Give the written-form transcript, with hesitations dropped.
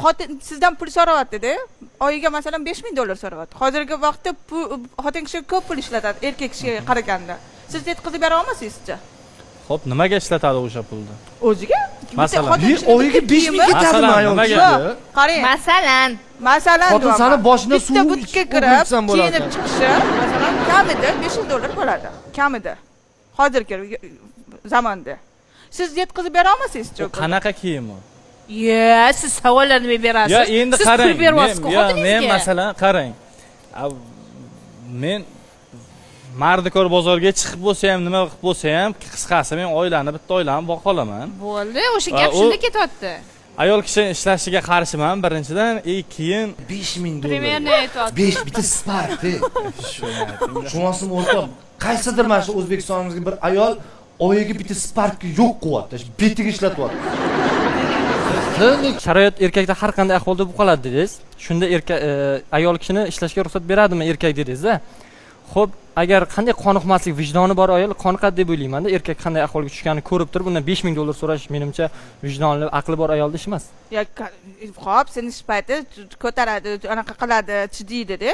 xotin sizdan pul so'rayapti-da. Oyiga masalan $5000 so'rayapti. Hozirgi vaqtda xotin kishi ko'p pul ishlatadi erkak kishiga qaraganda. Siz yetkazib bera olmaysizmi? Xo'p, nimaga ishlatadi o'sha pulni? O'ziga? Masalan, oyiga 5000 ketadimi ayol? Qarang. Masalan, xotin sani boshina suv bitta butikka kirib, kiyinib chiqishi, masalan, kamida $500 bo'ladi. Kamida. Hozirgi zamonda. Siz yetkazib bera olmaysizmi? Qanaqa kiyim u? Siz savollarni berasiz. Ya endi siz qarang. pul beryapsiz-ku xotiningizga. Men masalan qarang. Men Mardikor bozorga chiqib bo'lsa ham, nima qilib bo'lsa ham, qisqasi men oilani, bitta oilani boqa olaman. Bo'ldi, o'sha gap shunda ketyapti. Ayol kishi ishlashiga qarshiman birinchidan, keyin $5000. Primerni aytyapti. 5 bitta Spark. Tushunasizmi o'rtoq? Qaysidir mana shu O'zbekistonimizga bir ayol oyiga bitta Spark yo'q qilyapti. Betiga ishlatyapti. Sharoit erkakda har qanday ahvolda bo'lib qoladi dedingiz. Shunda ayol kishini ishlashga ruxsat beradimi erkak dedingiz-a? Xo'p, agar qanday qoniqmaslik, vijdoni bor ayol qoniqadi deb o'ylayman-da. Erkak qanday ahvolga tushganini ko'rib turib, undan $5000 so'rash menimcha vijdonli, aqli bor ayolda ish emas. Xo'p, seni ish payti ko'taradi, anaqa qiladi, chidiydi-da.